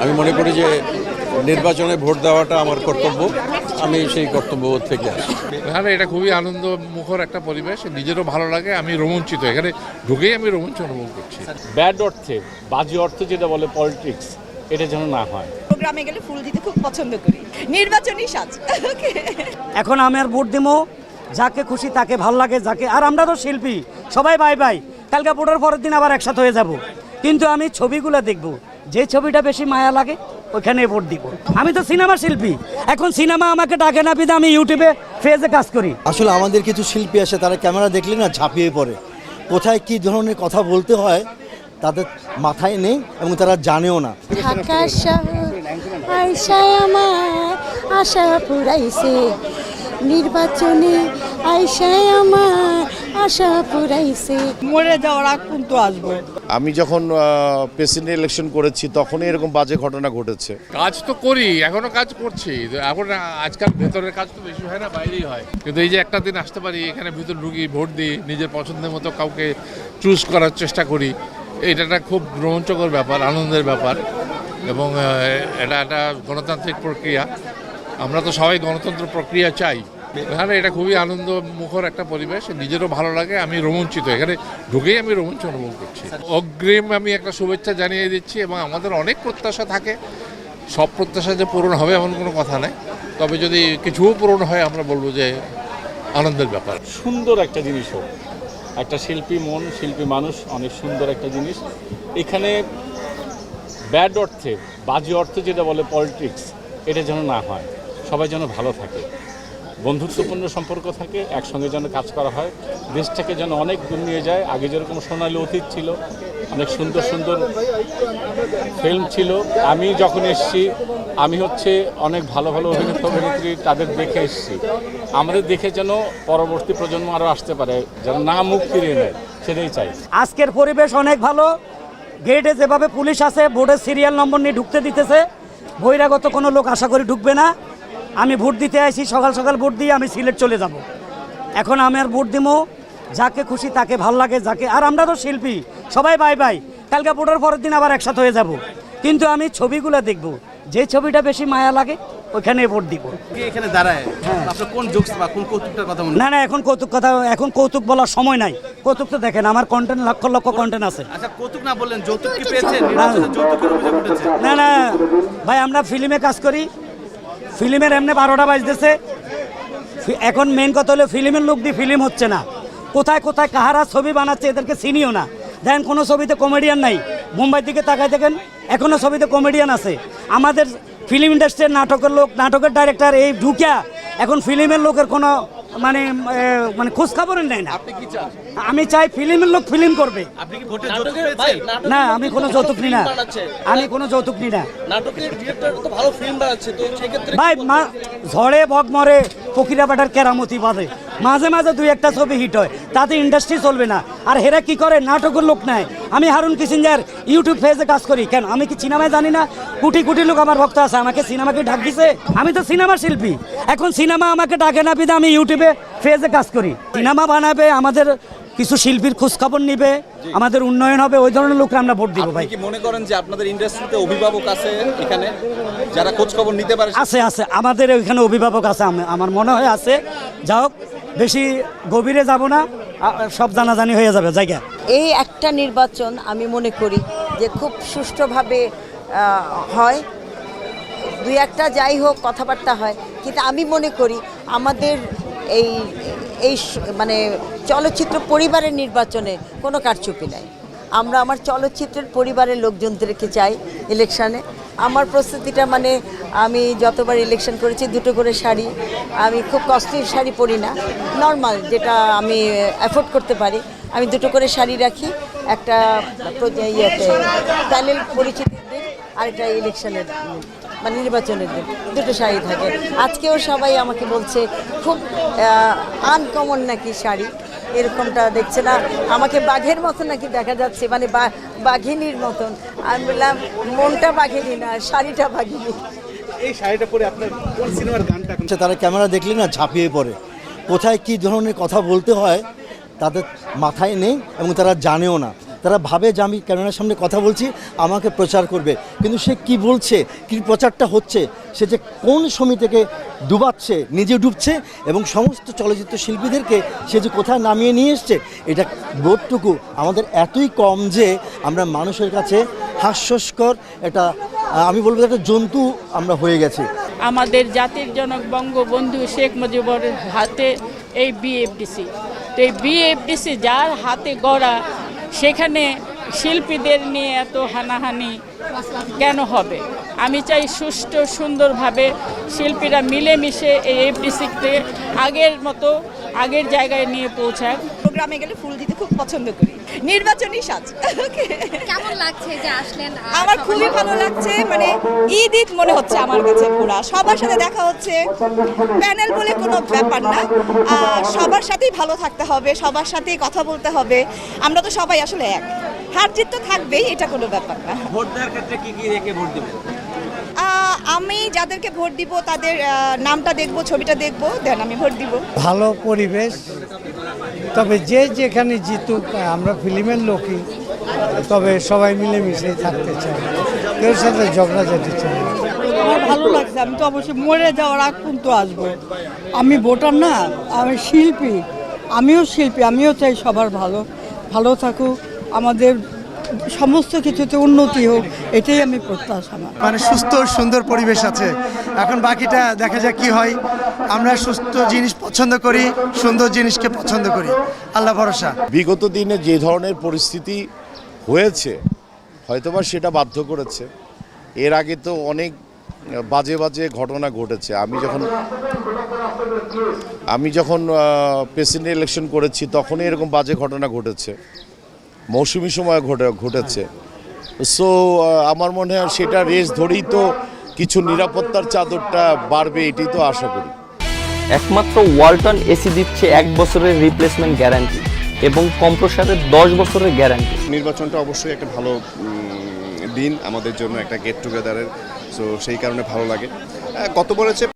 আমি মনে করি যে নির্বাচনে ভোট দেওয়াটা আমার কর্তব্য, আমি সেই কর্তব্য থেকে আসি। এখানে এটা খুবই আনন্দ মুখর একটা পরিবেশ, নিজেরও ভালো লাগে, আমি রোমাঞ্চিত, এখানে ঢুকেই আমি রোমাঞ্চ অনুভব করছি। ব্যাড অর্থে, বাজে অর্থে যেটা বলে পলিটিক্স, এটা যেন না হয়। প্রোগ্রামে গেলে ফুল দিতে খুব পছন্দ করি, নির্বাচনী সাজ। এখন আমি আর ভোট দিব, যাকে খুশি তাকে ভালো লাগে, যাকে, আর আমরা তো শিল্পী, সবাই বাই বাই, কালকে ভোটের পরের দিন আবার একসাথে হয়ে যাব, কিন্তু আমি ছবিগুলো দেখব, যে ছবিটা বেশি মায়া লাগে ওইখানে ভোট দিব। আমি তো সিনেমা শিল্পী, এখন সিনেমা আমাকে ডাকে না, বিধে আমি ইউটিউবে ফেজে কাজ করি। আসলে আমাদের কিছু শিল্পী আসে, তারা ক্যামেরা দেখলে না ঝাঁপিয়ে পড়ে, কোথায় কি ধরনের কথা বলতে হয় তাদের মাথায় নেই এবং তারা জানেও না। ঢাকা শহর আয়শায় আমার আশা পুরাইছে, নির্বাচনে আয়শায় আমার আশা পুরাইছে। মরে যাওয়ার আগ পর্যন্ত আসবো। আমি যখন প্রেসিডেন্ট ইলেকশন করেছি তখনই এরকম বাজে ঘটনা ঘটেছে। কাজ তো করি, এখনো কাজ করছি, এখন আজকাল ভেতরের কাজ তো বেশি হয় না, বাইরেই হয়, কিন্তু এই যে একটা দিন আসতে পারি, এখানে ভিতর ঢুকি, ভোট দিই, নিজের পছন্দের মতো কাউকে চুজ করার চেষ্টা করি, এটা একটা খুব রোমাঞ্চকর ব্যাপার, আনন্দের ব্যাপার, এবং এটা একটা গণতান্ত্রিক প্রক্রিয়া। আমরা তো সবাই গণতন্ত্র প্রক্রিয়া চাই। এখানে এটা খুবই আনন্দ মুখর একটা পরিবেশ, নিজেরও ভালো লাগে, আমি রোমাঞ্চিত, এখানে ঢুকেই আমি রোমাঞ্চ অনুভব করছি। অগ্রিম আমি একটা শুভেচ্ছা জানিয়ে দিচ্ছি, এবং আমাদের অনেক প্রত্যাশা থাকে, সব প্রত্যাশা যে পূরণ হবে এমন কোনো কথা নাই, তবে যদি কিছুও পূরণ হয় আমরা বলবো যে আনন্দের ব্যাপার। সুন্দর একটা জিনিস হোক, একটা শিল্পী মন, শিল্পী মানুষ অনেক সুন্দর একটা জিনিস। এখানে ব্যাড অর্থে, বাজে অর্থে যেটা বলে পলিটিক্স, এটা যেন না হয়, সবাই যেন ভালো থাকে, বন্ধুত্বপূর্ণ সম্পর্ক থাকে, একসঙ্গে যেন কাজ করা হয়, দেশটাকে যেন অনেক দূর নিয়ে যায়। আগে যেরকম সোনালী অতীত ছিল, অনেক সুন্দর সুন্দর ফিল্ম ছিল, আমি যখন এসেছি আমি অনেক ভালো ভালো অভিনেতা অভিনেত্রী তাদের দেখে এসেছি, আমাদের দেখে যেন পরবর্তী প্রজন্ম আরও আসতে পারে, যেন না মুখ ফিরিয়ে নেয়, সেটাই চাই। আজকের পরিবেশ অনেক ভালো, গেটে যেভাবে পুলিশ আছে, বোর্ডের সিরিয়াল নম্বর নিয়ে ঢুকতে দিতেছে, বহিরাগত কোনো লোক আশা করি ঢুকবে না। আমি ভোট দিতে আসি, সকাল সকাল ভোট দিয়ে আমি সিলেট চলে যাব। এখন আমি আর ভোট দিব, যাকে খুশি তাকে ভালো লাগে, যাকে, আর আমরা তো শিল্পী, সবাই বাই বাই, কালকে ভোটের পরের দিন আবার একসাথে হয়ে যাব, কিন্তু আমি ছবিগুলো দেখব, যে ছবিটা বেশি মায়া লাগে ওইখানে ভোট দিব। এখানে দাঁড়ায় আপনার কোন জোকস বা কোন কৌতুকটার কথা মনে? না, এখন কৌতুক বলার সময় নাই। কৌতুক তো দেখেন আমার কন্টেন্ট লক্ষ লক্ষ কন্টেন্ট আছে। আচ্ছা, কৌতুক না বললেন, যৌতুক কি পেয়েছেন? নির্বাচনে যৌতুকের অভিযোগ উঠেছে। না ভাই, আমরা ফিল্মে কাজ করি, ফিল্মের এমনি 12টা বাজতেছে, এখন মেন কথা হলো ফিল্মের লোক দিয়ে ফিল্ম হচ্ছে না, কোথায় কোথায় কাহারা ছবি বানাচ্ছে এদেরকে চিনিও না। দেখেন কোনো ছবিতে কমেডিয়ান নাই, মুম্বাই দিকে তাকায় দেখেন এখনও ছবিতে কমেডিয়ান আছে। আমাদের ফিল্ম ইন্ডাস্ট্রির নাটকের লোক, নাটকের ডাইরেক্টর এই ঢুকিয়া এখন ফিল্মের লোকের কোনো মানে খোঁজ খবরের নেই না। আপনি কি চান? আমি চাই ফিল্মের লোক ফিল্ম করবে। আপনি কি ভোটে যৌতুক পেয়েছেন? না, আমি কোনো যৌতুক নিই না, আমি কোনো যৌতুক নিই না। নাটকের ডিরেক্টর তো ভালো ফিল্ম বানাচ্ছে, তো সেই ক্ষেত্রে ভাই ঝড়ে বক মরে, ফকিরা বাটার কেরামতি বাঁধে, মাঝে মাঝে দুই একটা ছবি হিট হয়, তাতে ইন্ডাস্ট্রি চলবে না। আর হেরা কি করে, নাটকের লোক নেয়। আমি হারুন কিসিঞ্জার ইউটিউব পেজে কাজ করি, কেন আমি কি সিনেমায় জানি না? কোটি কোটি লোক আমার ভক্ত আছে, আমাকে সিনেমাকে ডাক দিছে, আমি তো সিনেমা শিল্পী, এখন সিনেমা আমাকে ডাকে না, বিধে আমি ইউটিউবে পেজে কাজ করি। সিনেমা বানাবে, আমাদের কিছু শিল্পীর খোঁজ খবর নিবে, আমাদের উন্নয়ন হবে, ওই ধরনের লোকরা আমরা ভোট দিব। ভাই কি মনে করেন যে আপনাদের ইন্ডাস্ট্রিতে অভিভাবক আছে এখানে যারা খোঁজ খবর নিতে পারে? আছে, আমাদের এখানে অভিভাবক আছে, আমার মনে হয় আছে। যা হোক, বেশি গভীরে যাব না, সব জানাজানি হয়ে যাবে জায়গা। এই একটা নির্বাচন আমি মনে করি যে খুব সুষ্ঠুভাবে হয়, দুই একটা যাই হোক কথাবার্তা হয়, কিন্তু আমি মনে করি আমাদের এই মানে চলচ্চিত্র পরিবারের নির্বাচনে কোনো কারচুপি নাই। আমরা আমার চলচ্চিত্রের পরিবারের লোকজনদেরকে চাই ইলেকশানে। আমার প্রস্তুতিটা মানে আমি যতবার ইলেকশন করেছি দুটো করে শাড়ি, আমি খুব কস্টলি শাড়ি পরি না, নর্মাল যেটা আমি অ্যাফোর্ড করতে পারি, আমি দুটো করে শাড়ি রাখি, একটা প্যানেল পরিচিতির দিন আর একটা ইলেকশনের মানে নির্বাচনের দিন, দুটো শাড়ি থাকে। আজকেও সবাই আমাকে বলছে খুব আনকমন নাকি শাড়ি, এরকমটা দেখছে না, আমাকে বাঘের মতন নাকি দেখা যাচ্ছে, মানে বাঘিনীর মতন। আমি বললাম মনটা বাঘিনী না, শাড়িটা বাঘিনী। এই শাড়িটা পরে আপনার কোন সিনেমার গানটা? তারা ক্যামেরা দেখলে না ঝাঁপিয়ে পড়ে, কোথায় কি ধরনের কথা বলতে হয় তাদের মাথায় নেই এবং তারা জানেও না। তারা ভাবে যে আমি ক্যামেরার সামনে কথা বলছি, আমাকে প্রচার করবে, কিন্তু সে কি বলছে, কি প্রচারটা হচ্ছে, সে যে কোন সমিতিকে ডুবাচ্ছে, নিজে ডুবছে, এবং সমস্ত চলচ্চিত্র শিল্পীদেরকে সে যে কোথায় নামিয়ে নিয়ে এসছে, এটা বোধটুকু আমাদের এতই কম যে আমরা মানুষের কাছে হাস্যস্কর একটা, আমি বলবো একটা জন্তু আমরা হয়ে গেছি। আমাদের জাতির জনক বঙ্গবন্ধু শেখ মুজিবুর হাতে এই বিএফডিসি, তো এই বিএফডিসি যার হাতে গড়া, সেখানে শিল্পীদের নিয়ে এত হানাহানি কেন হবে? আমি চাই সুষ্ঠু সুন্দরভাবে শিল্পীরা মিলেমিশে এই এফডিসিতে আগের মতো আগের জায়গায় নিয়ে পৌঁছাক। প্রোগ্রামে গেলে ফুল দিতে খুব পছন্দ করি। নির্বাচনী সাজ কেমন লাগছে যে আসলেন? আমার খুবই ভালো লাগছে, মানে ঈদ ঈদ মনে হচ্ছে আমার কাছে পুরা। সবার সাথে দেখা হচ্ছে, প্যানেল বলে কোনো ব্যাপার না, সবার সাথেই ভালো থাকতে হবে, সবার সাথেই কথা বলতে হবে। আমরা তো সবাই আসলে এক, হার জিত তো থাকবেই, এটা কোনো ব্যাপার না। ভোট দেওয়ার ক্ষেত্রে কি কি রেখে ভোট দিবেন? আমি যাদেরকে ভোট দিব তাদের নামটা দেখব, ছবিটা দেখব, দেন আমি ভোট দিব। ভালো পরিবেশ, তবে যে যেখানে জিতুক, আমরা ফিল্মের লোকই, তবে সবাই মিলেমিশে থাকতে চাই, কেউ সাথে ঝগড়াঝাটি চাই। আমার ভালো লাগছে, আমি তো অবশ্যই মরে যাওয়ার আগ পর্যন্ত আসবো। আমি ভোটার না, আমি শিল্পী, আমিও শিল্পী, আমিও চাই সবার ভালো থাকুক, আমাদের সমস্ত কিছুতে উন্নতি হোক, এটাই আমি প্রত্যাশা। মানে সুস্থ সুন্দর পরিবেশ আছে, এখন বাকিটা দেখা যাক কি হয়। আমরা সুস্থ জিনিস পছন্দ করি, সুন্দর জিনিসকে পছন্দ করি, আল্লাহ ভরসা। বিগত দিনে যে ধরনের পরিস্থিতি হয়েছে, হয়তোবা সেটা বাধ্য করেছে। এর আগে তো অনেক বাজে বাজে ঘটনা ঘটেছে। আমি যখন প্রেসিডেন্ট ইলেকশন করেছি, তখনই এরকম বাজে ঘটনা ঘটেছে, মৌসুমি সময় ঘটেছে। সো আমার মনে হয় সেটা রেস ধরেই তো কিছু নিরাপত্তার চাদরটা বাড়বে, এটাই তো আশা করি। একমাত্র ওয়ালটন এসি দিচ্ছে 1 বছরের রিপ্লেসমেন্ট গ্যারান্টি এবং কম্প্রেসারের 10 বছরের গ্যারান্টি। নির্বাচনটা অবশ্যই একটা ভালো দিন আমাদের জন্য, একটা গেট টুগেদারের, সো সেই কারণে ভালো লাগে। কত বলেছে